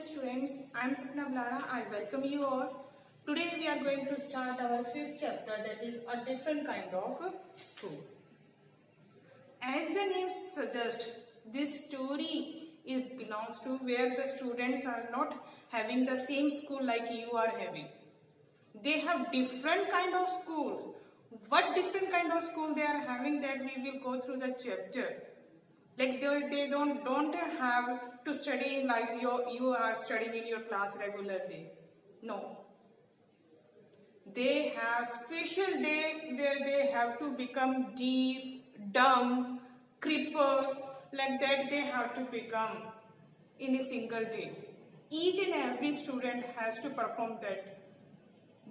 students, I am Sapna Blara. I welcome you all. Today we are going to start our fifth chapter, that is a different kind of school. As the name suggests, this story belongs to where the students are not having the same school like you are having. They have different kind of school. What different kind of school they are having, that we will go through the chapter. Like they don't have to study like you are studying in your class regularly. No. They have special day where they have to become deaf, dumb, cripple, like that they have to become in a single day. Each and every student has to perform that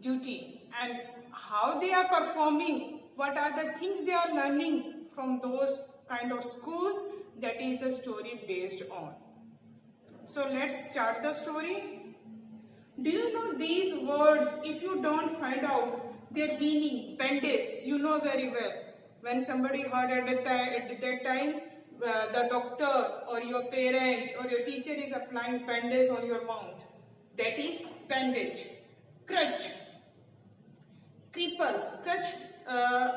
duty, and how they are performing, what are the things they are learning from those kind of schools, that is the story based on. So let's start the story. Do you know these words? If you don't find out their meaning, bandage, you know very well. When somebody heard at that time, the doctor or your parent or your teacher is applying bandage on your mouth, that is bandage. Crutch, cripple, crutch.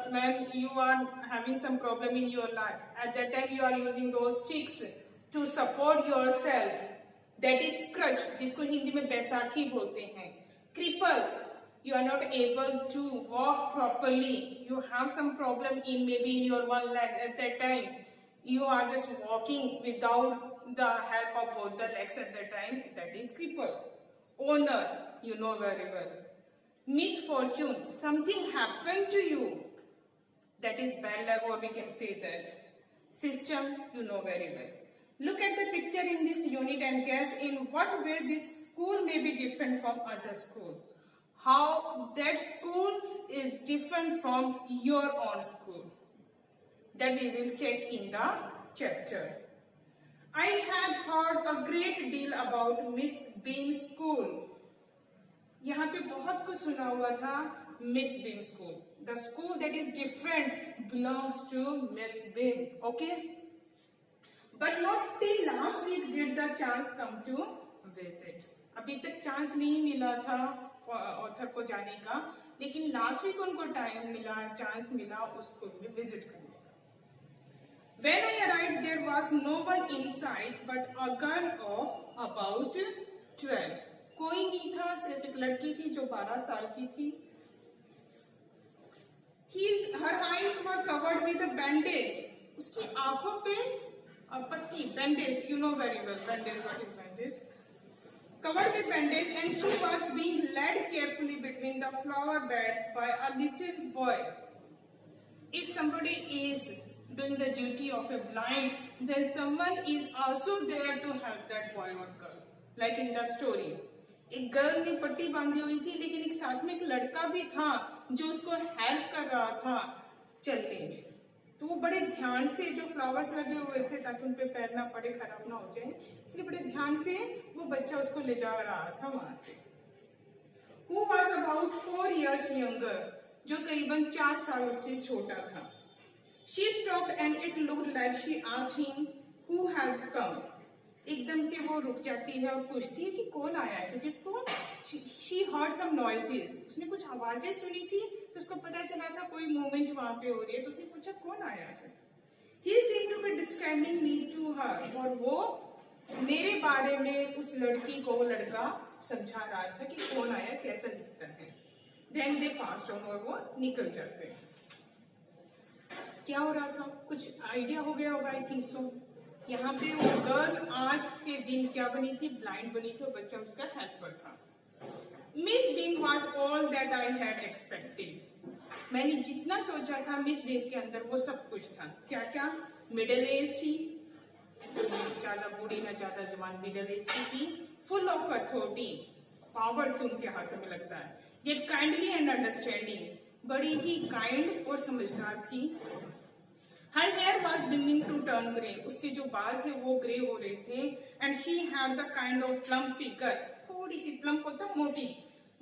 When you are having some problem in your life, at that time you are using those sticks to support yourself, that is crutch, जिसको हिंदी में बैसाखी बोलते हैं. Cripple, you are not able to walk properly, you have some problem in maybe in your one leg, at that time you are just walking without the help of both the legs at that time, that is cripple. Owner, you know very well. Misfortune, something happened to you, that is bad luck, or we can say that. System, you know very well. Look at the picture in this unit and guess in what way this school may be different from other school. How that school is different from your own school. That we will check in the chapter. I had heard a great deal about Miss Beam's school. यहाँ पे बहुत कुछ सुना हुआ था Miss Beam school. The school that is different belongs to Miss Beam. Okay? But not till last week did the chance come to visit. अभी तक chance नहीं मिला था ऑथर को जाने का, लेकिन लास्ट वीक उनको टाइम मिला, चांस मिला उस स्कूल में विजिट करने का. When I arrived, there was no one inside but a girl of about 12. कोई नहीं था, सिर्फ एक लड़की थी जो 12 साल की थी. Her eyes were covered with a bandage. उसकी आंखों पे पट्टी, bandage, you know very well bandage, what is bandage? Covered with bandage, and she was being led carefully between the flower beds by a little boy. If somebody is doing the duty of a blind, then someone is also there to help that boy or girl. Like in the story, एक girl ने पट्टी बांधी हुई थी, लेकिन एक साथ में एक लड़का भी था जो उसको हेल्प कर रहा था चलने में. तो वो बड़े ध्यान से, जो फ्लावर्स लगे हुए थे ताकि उन पे पैर ना पड़े, खराब ना हो जाए, इसलिए बड़े ध्यान से वो बच्चा उसको ले जा रहा था वहां से. Who was about 4 years younger, जो करीबन 4 साल उससे छोटा था. She stopped and it looked like she asked him who had come. एकदम से वो रुक जाती है और पूछती है कि कौन आया है, क्योंकि उसको she heard some noises, उसने कुछ आवाजें सुनी थी, तो उसको पता चला था कोई मूवमेंट वहां पे हो रही है, तो उसने पूछा कौन आया है. He seemed to be describing me to her, और वो मेरे बारे में उस लड़की को वो लड़का समझा रहा था कि कौन आया, कैसा दिखता है. Then they passed on, और वो निकल जाते हैं. क्या हो रहा था, कुछ आइडिया हो गया होगा, आई थिंक सो. यहाँ पे वो गर्ल आज के दिन क्या बनी थी, ब्लाइंड बनी थी, और बच्चा उसका हेल्पर था. Miss beam was all that I had expected. मैंने जितना सोचा था मिस बीम के अंदर वो सब कुछ था. क्या क्या? मिडिल एज थी, ज्यादा बूढ़ी ना ज्यादा जवान, मिडिल एज की थी. फुल ऑफ अथॉरिटी, पावर थी उनके हाथों में लगता है. ये काइंडली एंड अंडरस्टैंडिंग, बड़ी ही काइंड और समझदार थी. Her hair was beginning to turn grey. उसके जो बाल थे वो ग्रे हो रहे थे. And she had the kind of plump figure. थोड़ी सी plump होता, मोटी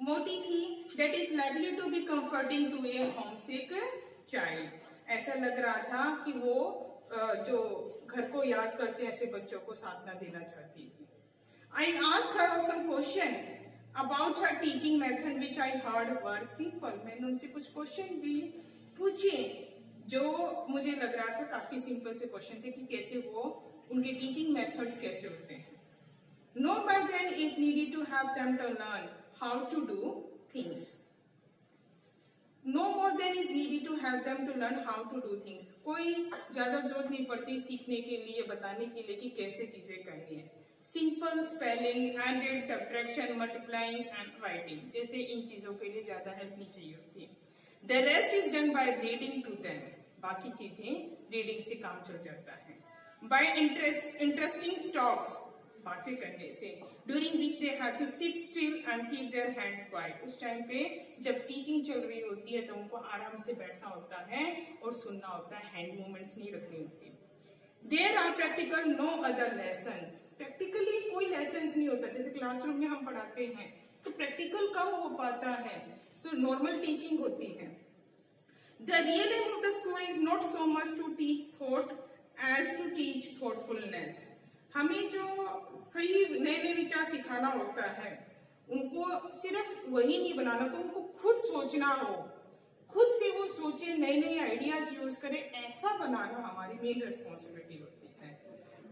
मोटी थी. That is likely to be comforting to a homesick child. ऐसा लग रहा था कि वो जो घर को याद करते हैं ऐसे बच्चों को सांत्वना देना चाहती थी. I asked her of some question about her teaching method which I heard were simple. मैंने उनसे कुछ क्वेश्चन भी पूछे जो मुझे लग रहा था काफी सिंपल से क्वेश्चन थे कि कैसे वो उनके टीचिंग मेथड्स कैसे होते हैं. No burden is needed to have them to learn how to do things. No more than is needed to have them to learn how to do things. कोई ज्यादा जरूरत नहीं पड़ती सीखने के लिए, बताने के लिए कि कैसे चीजें करनी है. Simple spelling, added, subtraction, multiplying and writing जैसे इन चीजों के लिए ज्यादा हेल्प नहीं चाहिए होती है. The rest is done by reading to them. बाकी चीजें रीडिंग से काम चल जाता है. बाय इंटरेस्टिंग टॉक्स, बातें करने से. During which they have to sit still and keep their hands quiet. उस टाइम पे जब टीचिंग चल रही होती है तो उनको आराम से बैठना होता है और सुनना होता है, हैंड मूवमेंट्स नहीं रखनी होती. There are practical no other lessons. Practically कोई लेसन्स नहीं होता. जैसे क्लासरूम में हम पढ़ाते हैं तो प्रैक्टिकल कम हो पाता है, तो नॉर्मल टीचिंग होती है. The real aim of the school is not so much to teach thought as to teach thoughtfulness. हमें जो सही नए नए विचार सिखाना होता है उनको सिर्फ वही नहीं बनाना, तो उनको खुद सोचना हो, खुद से वो सोचे, नए नए आइडियाज यूज करे, ऐसा बनाना हमारी मेन रिस्पॉन्सिबिलिटी होती है.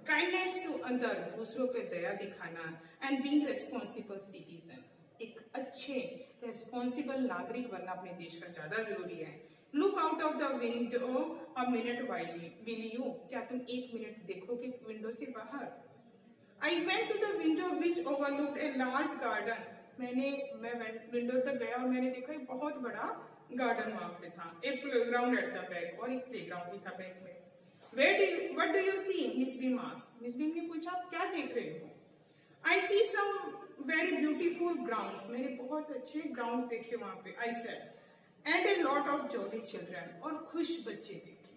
काइंडनेस टू अदर, दूसरों पे दया दिखाना. एंड बीइंग रिस्पॉन्सिबल सिटीजन, एक अच्छे रिस्पॉन्सिबल नागरिक बनना अपने देश का ज्यादा जरूरी है. Look out of the window a minute will you. क्या तुम एक मिनट देखोगे विंडो से बाहर? I went to the window which overlooked a large garden. मैं विंडो तक गया और मैंने देखा एक बहुत बड़ा गार्डन वहां पे था. एक प्लेग्राउंड एट द बैक, और एक प्लेग्राउंड भी था बैक में. What do you see? Miss Beam asked. Miss Beam ने पूछा आप क्या देख रहे हो? I see some very beautiful grounds. मैंने बहुत अच्छे ग्राउंड्स देखे वहां पे. I said and a lot of jolly children, और खुश बच्चे देखे.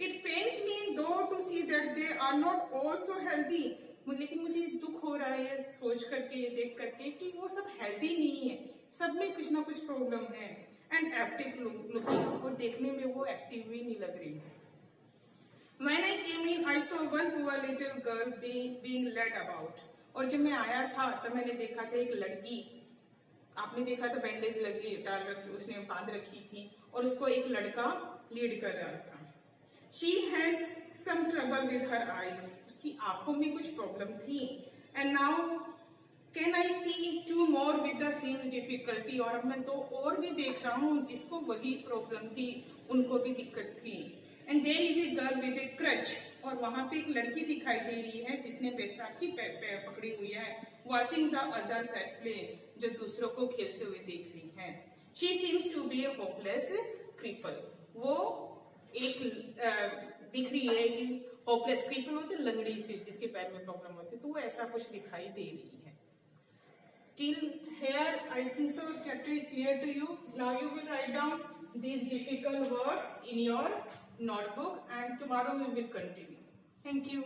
It pains me though to see that they are not also healthy. लेकिन मुझे दुख हो रहा है ये सोच करके, ये देख करके कि वो सब हेल्दी नहीं है, सब में कुछ ना कुछ प्रॉब्लम है. एंड एक्टिव लुकिंग, और देखने में वो एक्टिव भी नहीं लग रही है. When I came in, I saw one poor little girl being led about. और जब मैं आया था तब मैंने देखा था एक लड़की, आपने देखा था बैंडेज लगी डाल रखी, उसने बांध रखी थी और उसको एक लड़का लीड कर रहा था. She has some trouble with her eyes. उसकी आंखों में कुछ प्रॉब्लम थी. And now can I see two more with the same difficulty. और अब मैं तो और भी देख रहा हूँ जिसको वही प्रॉब्लम थी, उनको भी दिक्कत थी. And there is a girl with a crutch. और वहां पे एक लड़की दिखाई दे रही है जिसने बैसाखी पकड़ी हुई है. Watching the others at play, जो दूसरों को खेलते हुए देख रही है. She seems to be a hopeless cripple. वो एक दिख रही है कि होपलेस क्रिपल होते लंगड़ी से, जिसके पैर में प्रॉब्लम होती है, तो वो ऐसा कुछ दिखाई दे रही है. Till here, I think so chapter is clear to you. Now you will write down these difficult words in your notebook and tomorrow we will continue. Thank you.